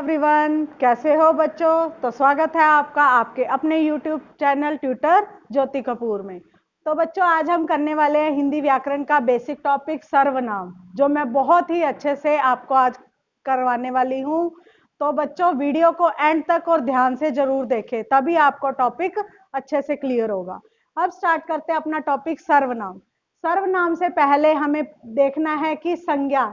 Everyone, कैसे हो बच्चों। तो स्वागत है आपका आपके अपने यूट्यूब चैनल ट्यूटर ज्योति कपूर में। तो बच्चों, आज हम करने वाले हैं हिंदी व्याकरण का बेसिक टॉपिक सर्वनाम, जो मैं बहुत ही अच्छे से आपको आज करवाने वाली हूँ। तो बच्चों, वीडियो को एंड तक और ध्यान से जरूर देखें, तभी आपको टॉपिक अच्छे से क्लियर होगा। अब स्टार्ट करते हैं अपना टॉपिक सर्वनाम। सर्वनाम से पहले हमें देखना है कि संज्ञा।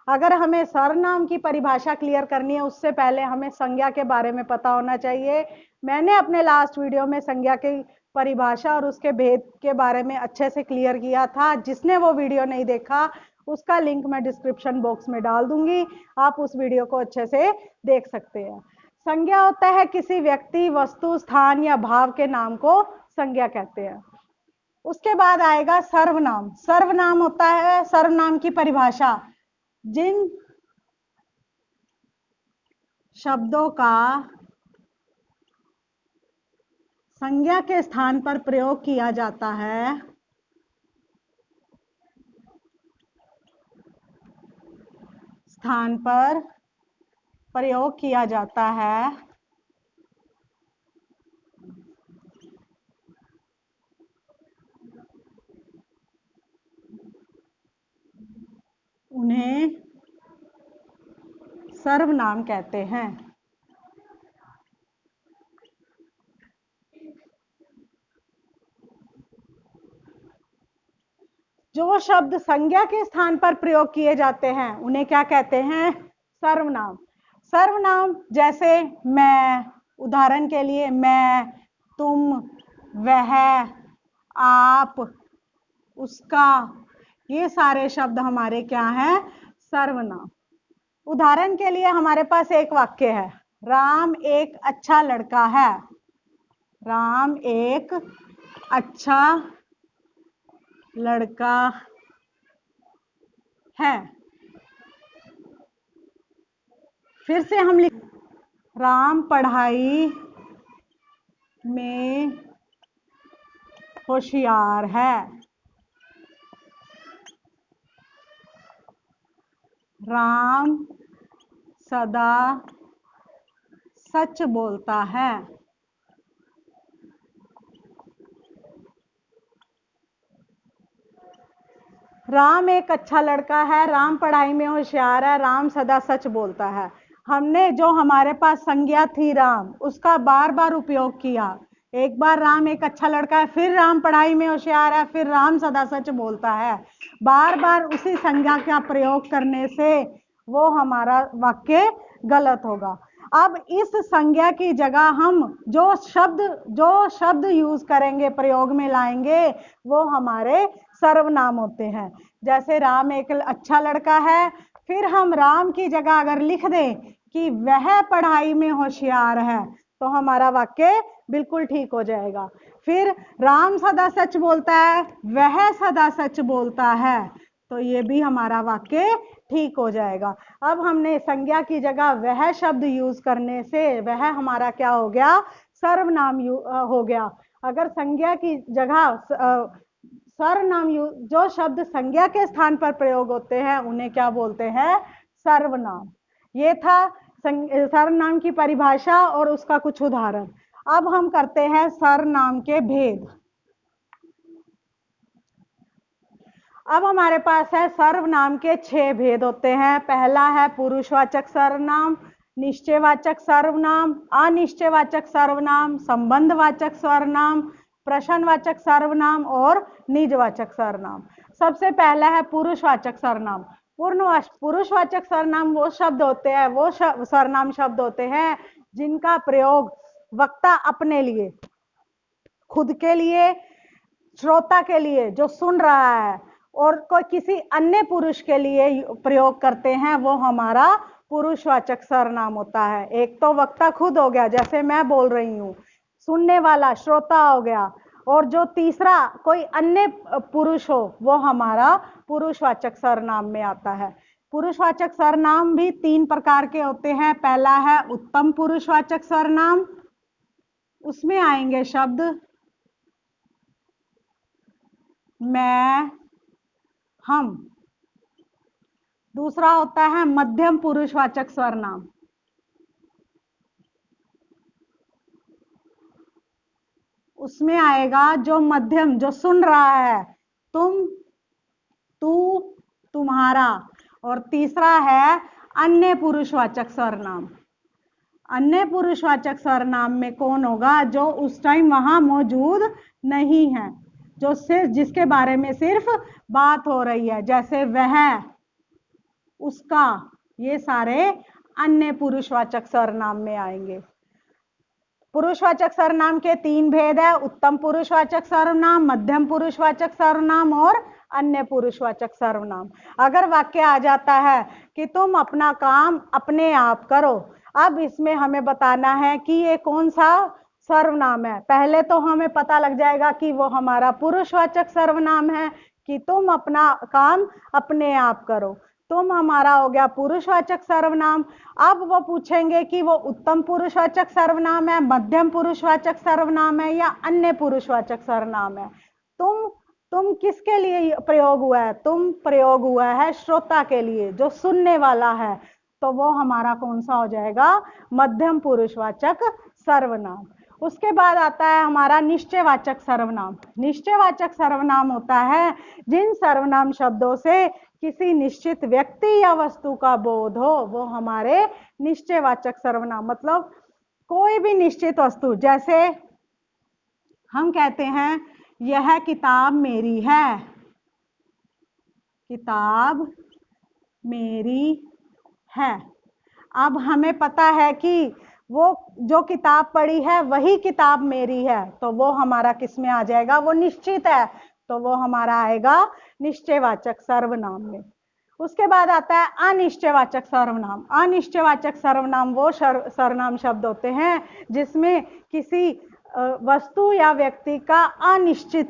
अगर हमें सर्वनाम की परिभाषा क्लियर करनी है, उससे पहले हमें संज्ञा के बारे में पता होना चाहिए। मैंने अपने लास्ट वीडियो में संज्ञा की परिभाषा और उसके भेद के बारे में अच्छे से क्लियर किया था। जिसने वो वीडियो नहीं देखा, उसका लिंक मैं डिस्क्रिप्शन बॉक्स में डाल दूंगी, आप उस वीडियो को अच्छे से देख सकते हैं। संज्ञा होता है किसी व्यक्ति, वस्तु, स्थान या भाव के नाम को संज्ञा कहते हैं। उसके बाद आएगा सर्वनाम। सर्वनाम होता है, सर्वनाम की परिभाषा, जिन शब्दों का संज्ञा के स्थान पर प्रयोग किया जाता है, स्थान पर प्रयोग किया जाता है, उन्हें सर्वनाम कहते हैं। जो शब्द संज्ञा के स्थान पर प्रयोग किए जाते हैं, उन्हें क्या कहते हैं? सर्वनाम। सर्वनाम जैसे मैं, उदाहरण के लिए मैं, तुम, वह, आप, उसका, ये सारे शब्द हमारे क्या हैं? सर्वनाम। उदाहरण के लिए हमारे पास एक वाक्य है, राम एक अच्छा लड़का है। राम एक अच्छा लड़का है। फिर से हम लिख, राम पढ़ाई में होशियार है। राम सदा सच बोलता है। राम एक अच्छा लड़का है, राम पढ़ाई में होशियार है, राम सदा सच बोलता है। हमने जो हमारे पास संज्ञा थी राम, उसका बार बार उपयोग किया। एक बार राम एक अच्छा लड़का है, फिर राम पढ़ाई में होशियार है, फिर राम सदा सच बोलता है। बार बार उसी संज्ञा का प्रयोग करने से वो हमारा वाक्य गलत होगा। अब इस संज्ञा की जगह हम जो शब्द यूज करेंगे, प्रयोग में लाएंगे, वो हमारे सर्वनाम होते हैं। जैसे राम एक अच्छा लड़का है, फिर हम राम की जगह अगर लिख दें कि वह पढ़ाई में होशियार है, तो हमारा वाक्य बिल्कुल ठीक हो जाएगा। फिर राम सदा सच बोलता है, वह सदा सच बोलता है, तो ये भी हमारा वाक्य ठीक हो जाएगा। अब हमने संज्ञा की जगह वह शब्द यूज करने से वह हमारा क्या हो गया? सर्वनाम हो गया। अगर संज्ञा की जगह सर्वनाम जो शब्द संज्ञा के स्थान पर प्रयोग होते हैं, उन्हें क्या बोलते हैं? सर्वनाम। ये था सर्वनाम की परिभाषा और उसका कुछ उदाहरण। अब हम करते हैं सर्वनाम के भेद। अब हमारे पास है सर्वनाम के 6 भेद होते हैं। पहला है पुरुषवाचक सर्वनाम, निश्चयवाचक सर्वनाम, अनिश्चयवाचक सर्वनाम, संबंधवाचक सर्वनाम, प्रश्नवाचक सर्वनाम और निजवाचक सर्वनाम। सबसे पहला है पुरुषवाचक सर्वनाम। पुरुषवाचक सर्वनाम वो शब्द होते हैं, वो सर्वनाम शब्द होते हैं जिनका प्रयोग वक्ता अपने लिए, खुद के लिए, श्रोता के लिए जो सुन रहा है, और कोई किसी अन्य पुरुष के लिए प्रयोग करते हैं, वो हमारा पुरुषवाचक सर्वनाम होता है। एक तो वक्ता खुद हो गया, जैसे मैं बोल रही हूं, सुनने वाला श्रोता हो गया, और जो तीसरा कोई अन्य पुरुष हो, वो हमारा पुरुषवाचक सर्वनाम में आता है। पुरुषवाचक सर्वनाम भी 3 प्रकार के होते हैं। पहला है उत्तम पुरुषवाचक सर्वनाम, उसमें आएंगे शब्द मैं, हम। दूसरा होता है मध्यम पुरुषवाचक सर्वनाम, उसमें आएगा जो मध्यम, जो सुन रहा है, तुम, तू, तुम्हारा। और तीसरा है अन्य पुरुषवाचक सर्वनाम। अन्य पुरुषवाचक सर्वनाम में कौन होगा? जो उस टाइम वहां मौजूद नहीं है, जो सिर्फ, जिसके बारे में सिर्फ बात हो रही है, जैसे वह, उसका, ये सारे अन्य पुरुषवाचक सर्वनाम में आएंगे। पुरुषवाचक सर्वनाम के 3 भेद है: उत्तम पुरुषवाचक सर्वनाम, मध्यम पुरुषवाचक सर्वनाम और अन्य पुरुषवाचक सर्वनाम। अगर वाक्य आ जाता है कि तुम अपना काम अपने आप करो, अब इसमें हमें बताना है कि ये कौन सा सर्वनाम है। पहले तो हमें पता लग जाएगा कि वो हमारा पुरुषवाचक सर्वनाम है कि तुम अपना काम अपने आप करो। तुम हमारा हो गया पुरुषवाचक सर्वनाम। अब वो पूछेंगे कि वो उत्तम पुरुषवाचक सर्वनाम है, मध्यम पुरुषवाचक सर्वनाम है या अन्य पुरुषवाचक सर्वनाम है। तुम किसके लिए प्रयोग हुआ है? तुम प्रयोग हुआ है श्रोता के लिए, जो सुनने वाला है, तो वो हमारा कौन सा हो जाएगा? मध्यम पुरुषवाचक सर्वनाम। उसके बाद आता है हमारा निश्चयवाचक सर्वनाम। निश्चयवाचक सर्वनाम होता है जिन सर्वनाम शब्दों से किसी निश्चित व्यक्ति या वस्तु का बोध हो, वो हमारे निश्चयवाचक सर्वनाम। मतलब कोई भी निश्चित वस्तु, जैसे हम कहते हैं यह किताब मेरी है, किताब मेरी है। अब हमें पता है कि वो जो किताब पढ़ी है वही किताब मेरी है, तो वो हमारा किस में आ जाएगा? वो निश्चित है, तो वो हमारा आएगा निश्चयवाचक सर्वनाम में। उसके बाद आता है अनिश्चयवाचक सर्वनाम। अनिश्चयवाचक सर्वनाम वो सर्वनाम शब्द होते हैं जिसमें किसी वस्तु या व्यक्ति का अनिश्चित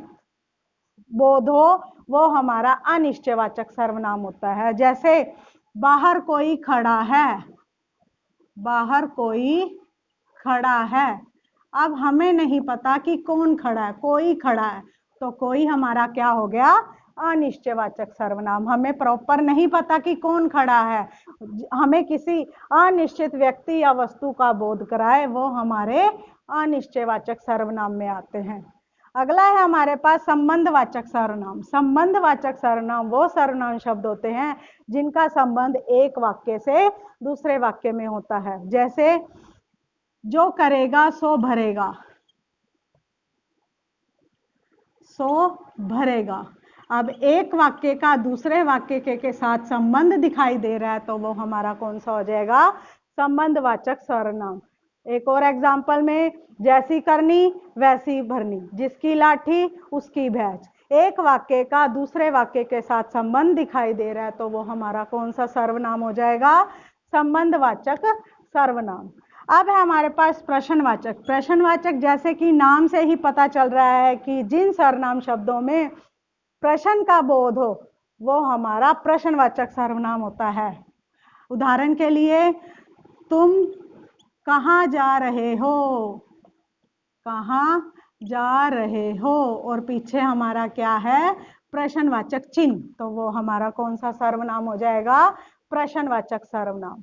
बोध हो, वो हमारा अनिश्चयवाचक सर्वनाम होता है। जैसे बाहर कोई खड़ा है, बाहर कोई खड़ा है। अब हमें नहीं पता कि कौन खड़ा है, कोई खड़ा है, तो कोई हमारा क्या हो गया? अनिश्चयवाचक सर्वनाम। हमें प्रॉपर नहीं पता कि कौन खड़ा है, हमें किसी अनिश्चित व्यक्ति या वस्तु का बोध कराए, वो हमारे अनिश्चयवाचक सर्वनाम में आते हैं। अगला है हमारे पास संबंधवाचक सर्वनाम। संबंधवाचक सर्वनाम वो सर्वनाम शब्द होते हैं जिनका संबंध एक वाक्य से दूसरे वाक्य में होता है। जैसे जो करेगा सो भरेगा, सो भरेगा। अब एक वाक्य का दूसरे वाक्य के साथ संबंध दिखाई दे रहा है, तो वो हमारा कौन सा हो जाएगा? संबंधवाचक सर्वनाम। एक और एग्जांपल में, जैसी करनी वैसी भरनी, जिसकी लाठी उसकी भैंस। एक वाक्य का दूसरे वाक्य के साथ संबंध दिखाई दे रहा है, तो वो हमारा कौन सा सर्वनाम हो जाएगा? संबंधवाचक सर्वनाम। अब है हमारे पास प्रश्नवाचक। प्रश्नवाचक जैसे कि नाम से ही पता चल रहा है कि जिन सर्वनाम शब्दों में प्रश्न का बोध हो, वो हमारा प्रश्नवाचक सर्वनाम होता है। उदाहरण के लिए, तुम कहाँ जा रहे हो, कहाँ जा रहे हो, और पीछे हमारा क्या है? प्रश्नवाचक चिन्ह, तो वो हमारा कौन सा सर्वनाम हो जाएगा? प्रश्नवाचक सर्वनाम।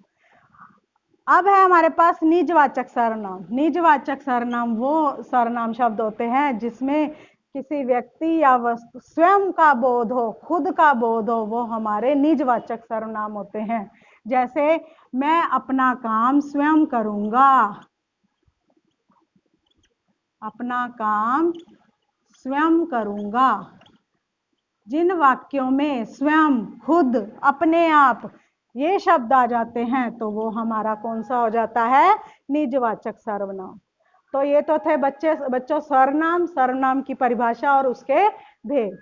अब है हमारे पास निजवाचक सर्वनाम। निजवाचक सर्वनाम वो सर्वनाम शब्द होते हैं जिसमें किसी व्यक्ति या वस्तु स्वयं का बोध हो, खुद का बोध हो, वो हमारे निजवाचक सर्वनाम होते हैं। जैसे मैं अपना काम स्वयं करूंगा, अपना काम स्वयं करूंगा। जिन वाक्यों में स्वयं, खुद, अपने आप ये शब्द आ जाते हैं, तो वो हमारा कौन सा हो जाता है? निजवाचक सर्वनाम। तो ये तो थे बच्चों सर्वनाम की परिभाषा और उसके भेद।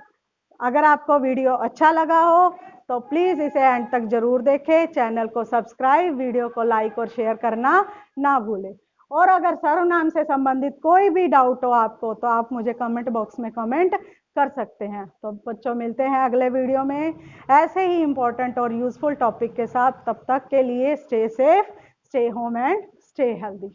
अगर आपको वीडियो अच्छा लगा हो तो प्लीज इसे एंड तक जरूर देखें, चैनल को सब्सक्राइब, वीडियो को लाइक और शेयर करना ना भूलें। और अगर सर्वनाम से संबंधित कोई भी डाउट हो आपको, तो आप मुझे कमेंट बॉक्स में कमेंट कर सकते हैं। तो बच्चों, मिलते हैं अगले वीडियो में ऐसे ही इंपॉर्टेंट और यूजफुल टॉपिक के साथ। तब तक के लिए stay safe, stay home and stay healthy.